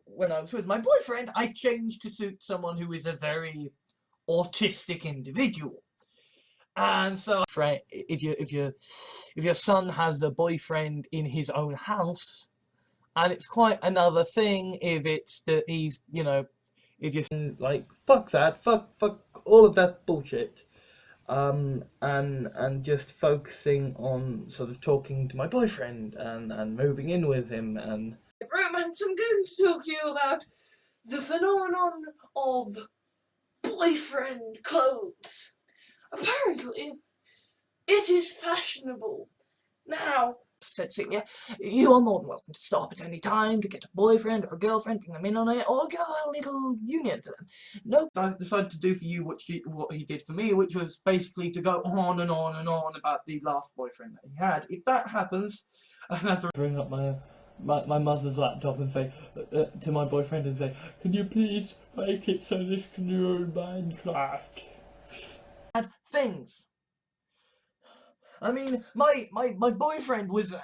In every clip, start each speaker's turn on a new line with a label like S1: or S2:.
S1: when I was with my boyfriend, I changed to suit someone who is a very autistic individual. And so, if your son has a boyfriend in his own house, and it's quite another thing if it's that he's, if you're like, fuck that, fuck all of that bullshit, and just focusing on sort of talking to my boyfriend and moving in with him. And
S2: romance, I'm going to talk to you about the phenomenon of boyfriend clothes. Apparently, it is fashionable. Now, said Celia, you are more than welcome to stop at any time to get a boyfriend or a girlfriend, bring them in on it, or go a little union for them. No, I decided to do for you what he did for me, which was basically to go on and on and on about the last boyfriend that he had. If that happens, I have to bring up my mother's laptop and say to my boyfriend and say, can you please make it so this can do Minecraft? And things. I mean, my boyfriend was a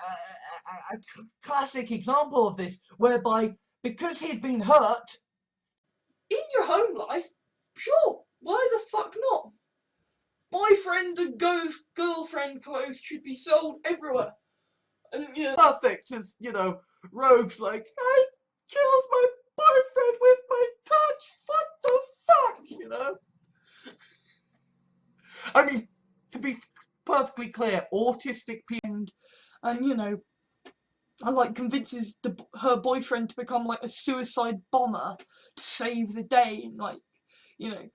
S2: classic example of this, whereby, because he'd been hurt in your home life, sure, why the fuck not? Boyfriend and girlfriend clothes should be sold everywhere. And
S1: perfect as, rogues like, I killed my boyfriend with my touch, what the fuck, I mean, to be perfectly clear, autistic people,
S2: and and convinces her boyfriend to become like a suicide bomber to save the day, and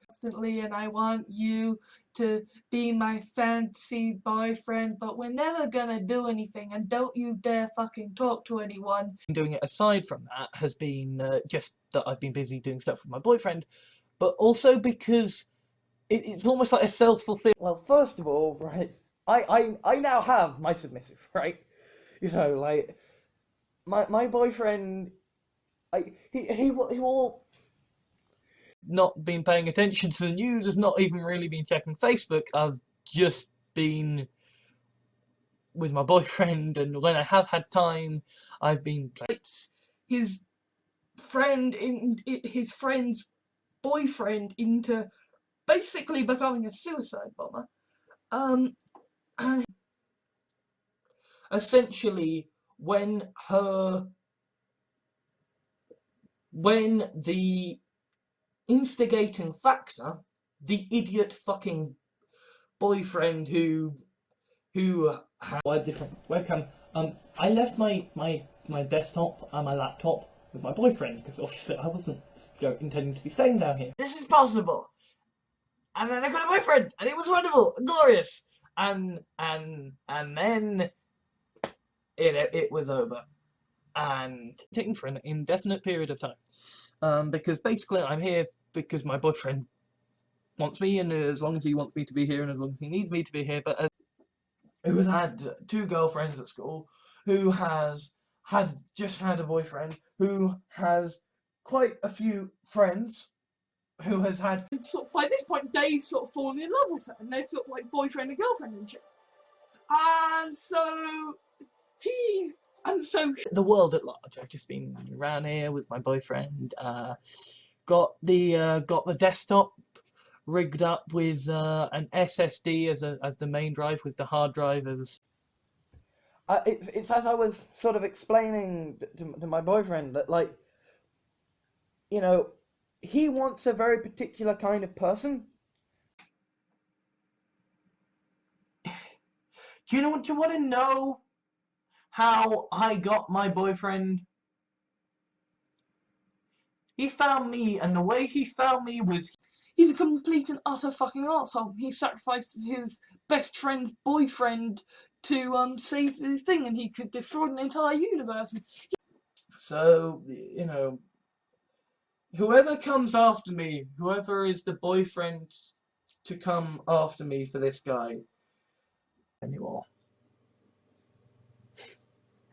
S2: constantly, and I want you to be my fancy boyfriend, but we're never gonna do anything, and don't you dare fucking talk to anyone.
S1: Doing it aside from that has been just that I've been busy doing stuff with my boyfriend, but also because it's almost like a self-fulfilling. Well, first of all, right, I now have my submissive, right? My boyfriend, he will not been paying attention to the news, has not even really been checking Facebook. I've just been with my boyfriend, and when I have had time, I've been playing.
S2: His friend's boyfriend into basically becoming a suicide bomber. And
S1: essentially, when the instigating factor, the idiot fucking boyfriend who had a different webcam, I left my desktop and my laptop with my boyfriend, because obviously I wasn't intending to be staying down here. This is possible. And then I got a boyfriend, and it was wonderful and glorious. And then it was over. And taken for an indefinite period of time. Because basically I'm here because my boyfriend wants me, and as long as he wants me to be here, and as long as he needs me to be here. But who has had two girlfriends at school, who has just had a boyfriend, who has quite a few friends, who has had
S2: sort of, by this point, Dave's sort of fallen in love with her, and they're sort of like boyfriend and girlfriend and shit. And so
S1: the world at large. I've just been around here with my boyfriend. Got the desktop rigged up with an SSD as the main drive, with the hard drive as. It's as I was sort of explaining to my boyfriend that, like, he wants a very particular kind of person. Do you want to know how I got my boyfriend? He found me, and the way he found me was...
S2: He's a complete and utter fucking arsehole. He sacrificed his best friend's boyfriend to save the thing, and he could destroy an entire universe.
S1: So, whoever comes after me, whoever is the boyfriend to come after me for this guy, anymore.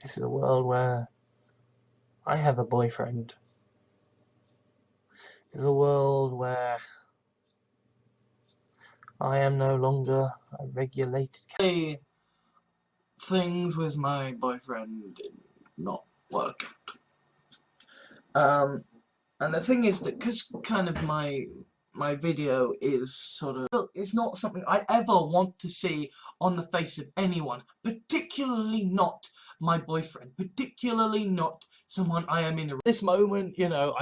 S1: This is a world where I have a boyfriend. This is a world where I am no longer a regulated things with my boyfriend did not work out. And the thing is that because kind of my video is sort of, it's not something I ever want to see on the face of anyone, particularly not my boyfriend, particularly not someone I am in this moment. You know,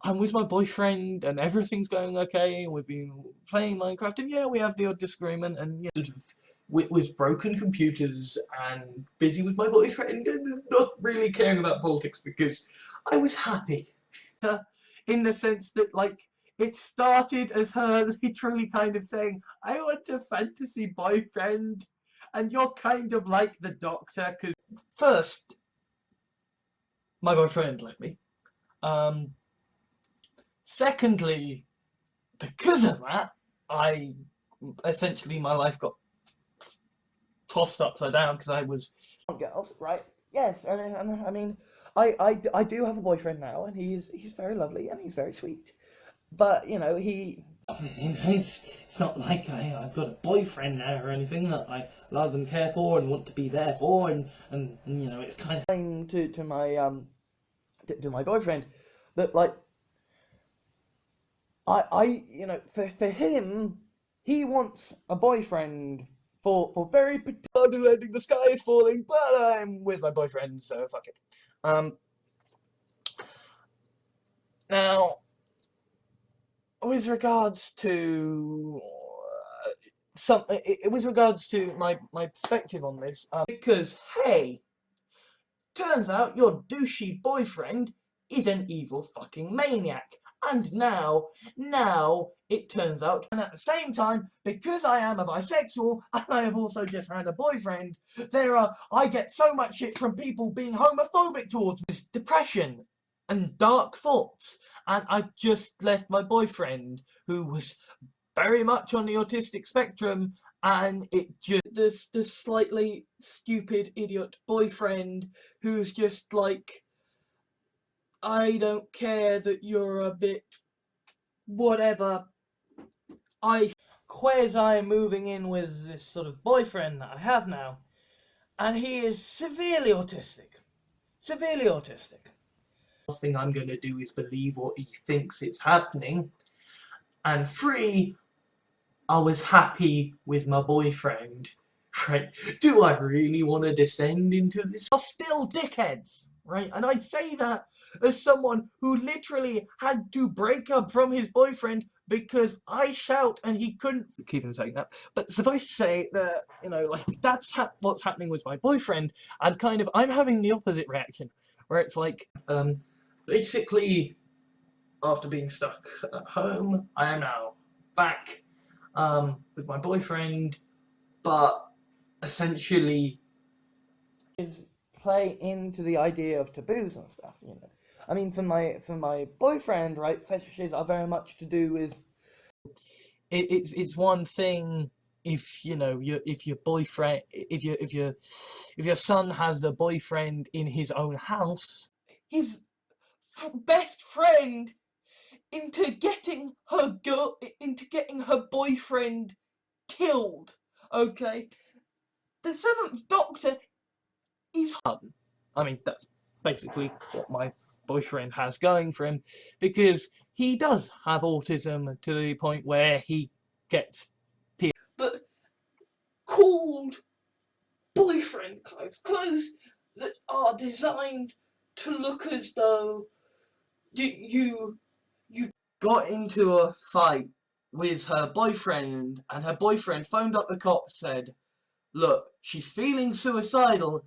S1: I'm with my boyfriend and everything's going okay, and we've been playing Minecraft, and yeah, we have the odd disagreement, and yeah, sort of with broken computers and busy with my boyfriend and not really caring about politics because I was happy. In the sense that, like, it started as her literally kind of saying, I want a fantasy boyfriend, and you're kind of like the Doctor, because first, my boyfriend left me. Secondly, because of that, I essentially, my life got tossed upside down because I was girls, right? Yes, and I mean, I do have a boyfriend now, and he's very lovely and he's very sweet, but you know it's not like I've got a boyfriend now or anything that I love and care for and want to be there for, and you know, it's kind of to my boyfriend that, like, I you know, for him, he wants a boyfriend for very particular ending. The sky is falling, but I'm with my boyfriend, so fuck it. Now, with regards to with regards to my perspective on this, because hey, turns out your douchey boyfriend is an evil fucking maniac. And now it turns out, and at the same time, because I am a bisexual and I have also just had a boyfriend, I get so much shit from people being homophobic towards me. Depression and dark thoughts. And I've just left my boyfriend, who was very much on the autistic spectrum, and it just this slightly stupid idiot boyfriend who's just like, I don't care that you're a bit whatever. I quasi moving in with this sort of boyfriend that I have now, and he is severely autistic. Severely autistic. The last thing I'm going to do is believe what he thinks is happening. And three, I was happy with my boyfriend. Right? Do I really want to descend into this? Are still dickheads, right? And I say that as someone who literally had to break up from his boyfriend because I shout and he couldn't keep on saying that. But suffice to say that, you know, like, that's what's happening with my boyfriend, and kind of I'm having the opposite reaction, where it's like, basically, after being stuck at home, I am now back with my boyfriend, but essentially is play into the idea of taboos and stuff, you know. I mean, for my boyfriend, right, fetishes are very much to do with it's one thing if, you know, if your boyfriend, if your son has a boyfriend in his own house, his best friend into getting her boyfriend killed. Okay, the Seventh Doctor is hard. I mean, that's basically what my boyfriend has going for him, because he does have autism to the point where he gets but called boyfriend clothes that are designed to look as though you got into a fight with her boyfriend, and her boyfriend phoned up the cops, said, look, she's feeling suicidal.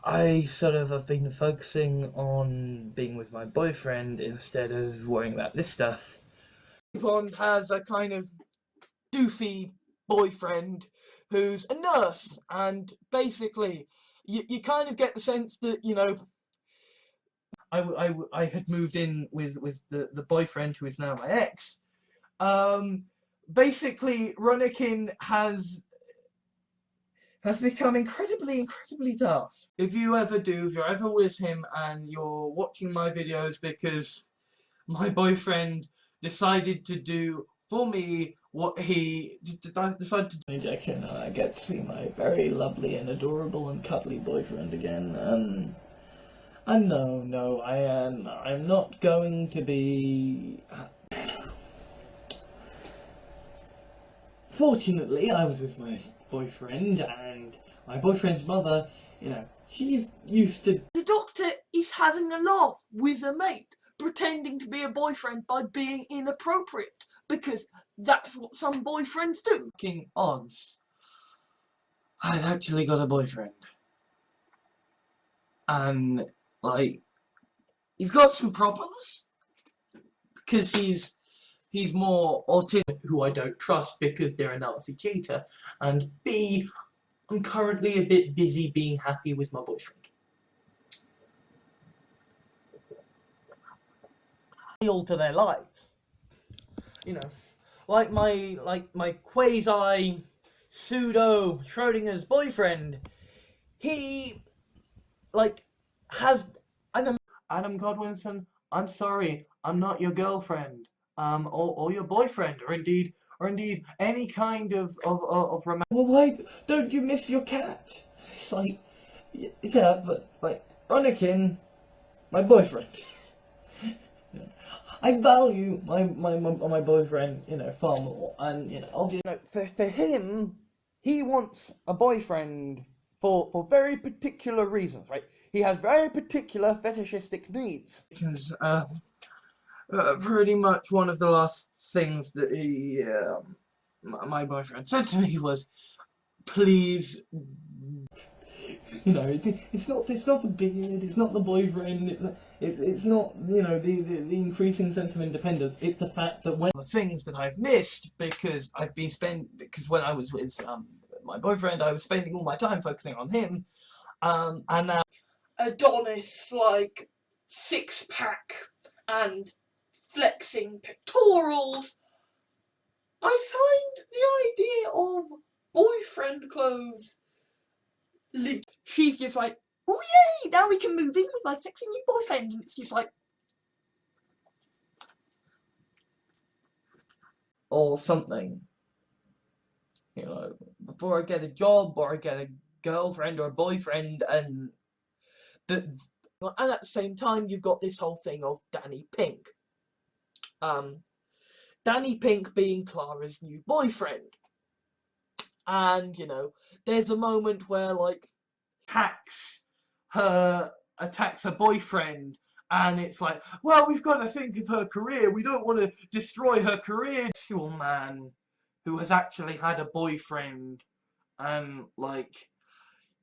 S1: I sort of have been focusing on being with my boyfriend instead of worrying about this stuff. Pond has a kind of doofy boyfriend who's a nurse, and basically you kind of get the sense that, you know, I had moved in with the boyfriend who is now my ex. Basically, Ronikin has become incredibly tough. If you're ever with him and you're watching my videos because my boyfriend decided to do for me what he decided to do. Injection, and I get to see my very lovely and adorable and cuddly boyfriend again. And no, I'm not going to be. Fortunately, I was with my boyfriend, and my boyfriend's mother, she's used to.
S2: The doctor is having a laugh with a mate, pretending to be a boyfriend by being inappropriate, because that's what some boyfriends do.
S1: Fucking odds. I've actually got a boyfriend. And, he's got some problems. Because he's more autistic, who I don't trust because they're a Nazi cheater. And B, I'm currently a bit busy being happy with my boyfriend. To their lives. Like my quasi pseudo Schrodinger's boyfriend, he has Adam Godwinson, I'm sorry, I'm not your girlfriend, or your boyfriend, or indeed any kind of romantic. Well, why don't you miss your cat? It's yeah, but Anakin, my boyfriend. I value my boyfriend, far more, and obviously, for him, he wants a boyfriend for very particular reasons, right? He has very particular fetishistic needs. Because pretty much one of the last things that my boyfriend said to me was, please. It's not the beard, it's not the boyfriend, it's not, the increasing sense of independence, it's the fact that when the things that I've missed, because when I was with my boyfriend, I was spending all my time focusing on him, and now
S2: Adonis, six-pack and flexing pectorals. I find the idea of boyfriend clothes. She's just like, oh yay, now we can move in with my sexy new boyfriend, and it's just like,
S1: or something, before I get a job or I get a girlfriend or a boyfriend, and at the same time you've got this whole thing of Danny Pink, Danny Pink being Clara's new boyfriend. And, there's a moment where, attacks her boyfriend, and it's like, well, we've got to think of her career, we don't want to destroy her career. To a man who has actually had a boyfriend, and,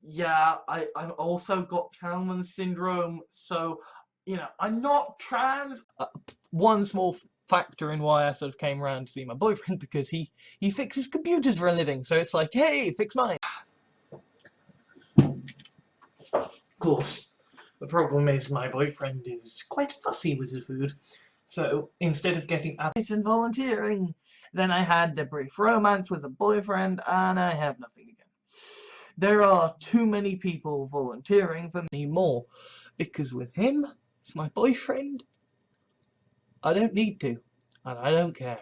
S1: yeah, I've also got Kalman syndrome, so, I'm not trans. One small factor in why I sort of came around to see my boyfriend, because he fixes computers for a living, so it's like, hey, fix mine. Of course, the problem is my boyfriend is quite fussy with his food, so instead of getting appetite and volunteering, then I had a brief romance with a boyfriend, and I have nothing again. There are too many people volunteering for me more, because with him, it's my boyfriend, I don't need to, and I don't care,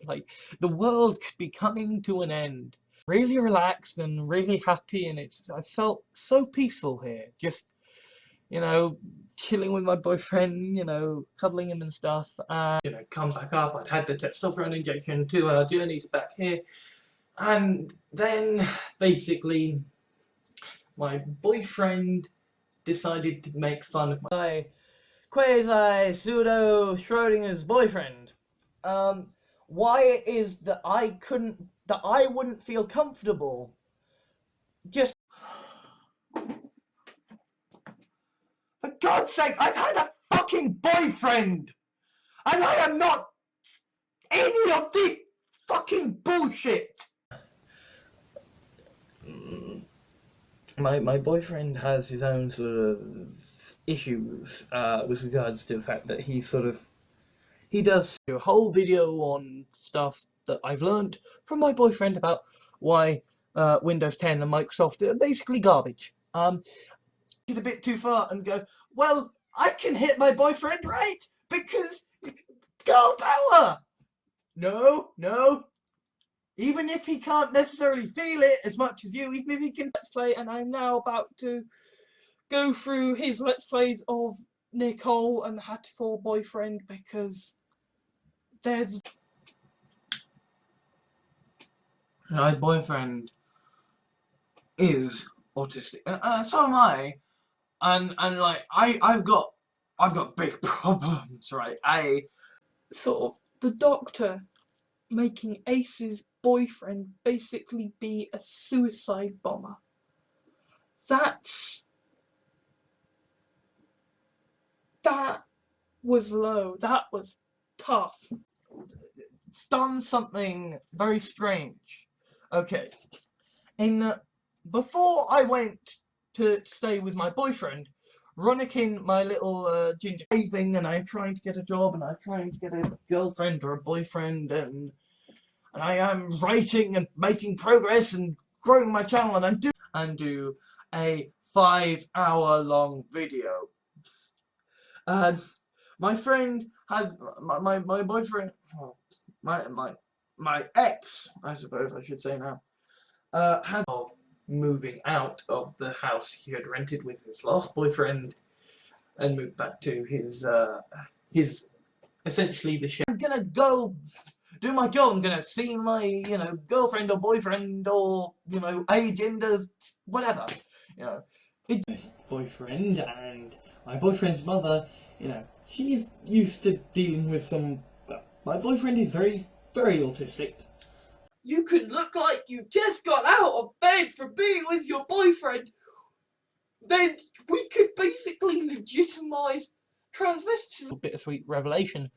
S1: right? The world could be coming to an end. Really relaxed and really happy, and I felt so peaceful here, just, chilling with my boyfriend, cuddling him and stuff, and, come back up. I'd had the testosterone injection, 2-hour journey to back here, and then, basically, my boyfriend decided to make fun of my quasi pseudo Schrodinger's boyfriend. Why it is that I wouldn't feel comfortable just. For God's sake, I've had a fucking boyfriend! And I am not any of this fucking bullshit! My boyfriend has his own sort of issues with regards to the fact that he does a whole video on stuff that I've learned from my boyfriend about why Windows 10 and Microsoft are basically garbage. Get a bit too far and go, well, I can hit my boyfriend, right? Because girl power! No, Even if he can't necessarily feel it as much as you, even if he can.
S2: Let's Play, and I'm now about to go through his Let's Plays of Nicole and Hatful Boyfriend, because there's...
S1: My boyfriend is autistic, so am I, and like I've got big problems, right?
S2: Sort of the Doctor making Ace's boyfriend basically be a suicide bomber. That was low. That was tough.
S1: Done something very strange. Okay, before I went to stay with my boyfriend, Ronikin, my little ginger caving, and I'm trying to get a job, and I'm trying to get a girlfriend or a boyfriend, and I am writing and making progress and growing my channel, and do a 5-hour-long video. My friend has my boyfriend, my ex, I suppose I should say now, had of moving out of the house he had rented with his last boyfriend and moved back to his essentially the shit. I'm gonna go do my job. I'm gonna see my girlfriend or boyfriend or agenda, whatever, It's boyfriend, and my boyfriend's mother, she's used to dealing with some. Well, my boyfriend is very autistic.
S2: You can look like you just got out of bed for being with your boyfriend. Then we could basically legitimize transvestism.
S1: Bittersweet revelation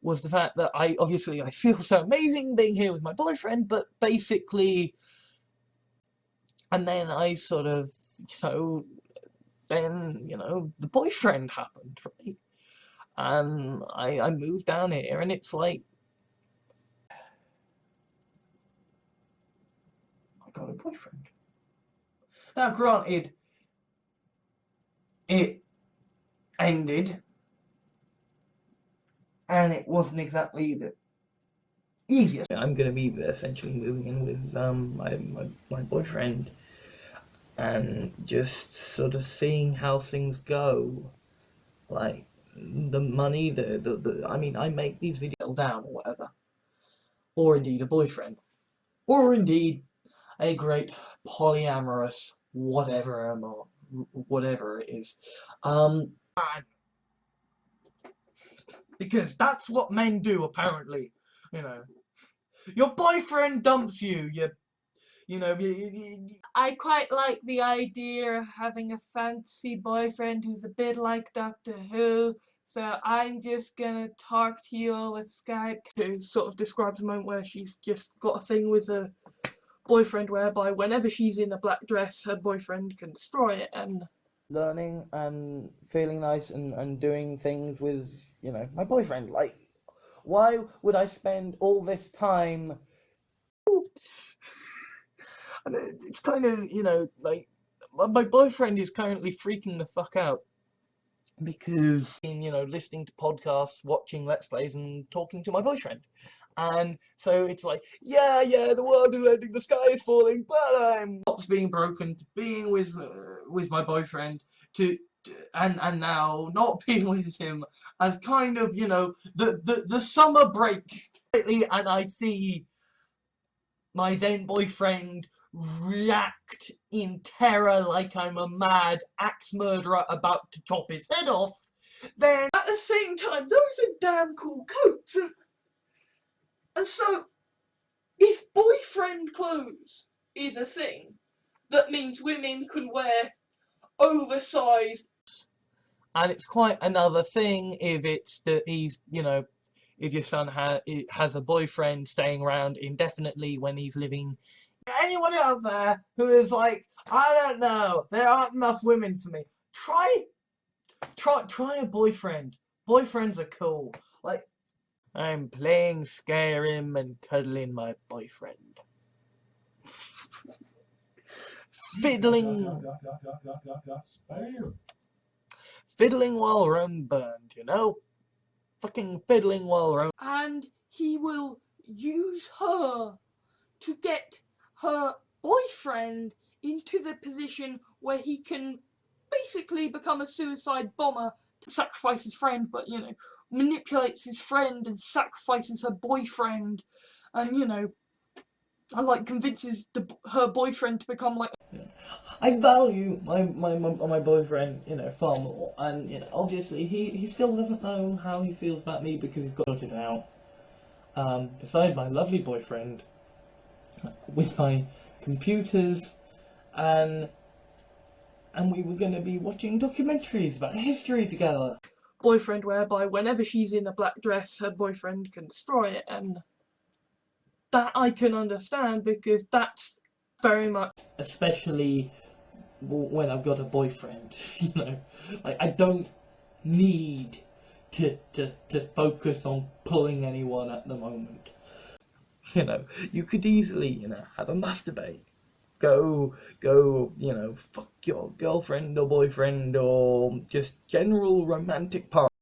S1: was the fact that I feel so amazing being here with my boyfriend, but basically, and then I sort of, then, the boyfriend happened, right? And I moved down here, and it's like, I got a boyfriend. Now, granted, it ended, and it wasn't exactly the easiest. I'm gonna be essentially moving in with my boyfriend, and just sort of seeing how things go. Like the money, I mean, I make these videos down or whatever, or indeed a boyfriend, or indeed a great polyamorous whatever it is, because that's what men do apparently. Your boyfriend dumps you.
S2: I quite like the idea of having a fancy boyfriend who's a bit like Doctor Who, so I'm just gonna talk to you over Skype. Who sort of describes a moment where she's just got a thing with a boyfriend whereby whenever she's in a black dress, her boyfriend can destroy it, and
S1: learning and feeling nice and doing things with, my boyfriend. Like, why would I spend all this time? And it's kind of, like, my boyfriend is currently freaking the fuck out because, listening to podcasts, watching Let's Plays, and talking to my boyfriend. And so it's like, yeah, the world is ending, the sky is falling, but I'm stops being broken to being with my boyfriend and now not being with him as kind of, the summer break. And I see my then boyfriend react in terror like I'm a mad axe murderer about to chop his head off, then
S2: at the same time, those are damn cool coats, and so if boyfriend clothes is a thing, that means women can wear oversized.
S1: And it's quite another thing if it's that he's, if your son has a boyfriend staying around indefinitely when he's living. Anyone out there who is like, I don't know, there aren't enough women for me. Try a boyfriend. Boyfriends are cool. Like, I'm playing Skyrim and cuddling my boyfriend. Fiddling while Rome burned, Fucking fiddling while Rome.
S2: And he will use her to get her boyfriend into the position where he can basically become a suicide bomber to sacrifice his friend, but manipulates his friend and sacrifices her boyfriend, and and convinces her boyfriend to become like.
S1: I value my boyfriend, far more, and obviously he still doesn't know how he feels about me because he's got it out. Beside my lovely boyfriend, with my computers, and we were going to be watching documentaries about history together.
S2: Boyfriend whereby whenever she's in a black dress, her boyfriend can destroy it, and that I can understand because that's very much.
S1: Especially when I've got a boyfriend, I don't need to focus on pulling anyone at the moment. You could easily, have a masturbate. Go, fuck your girlfriend or boyfriend or just general romantic partner.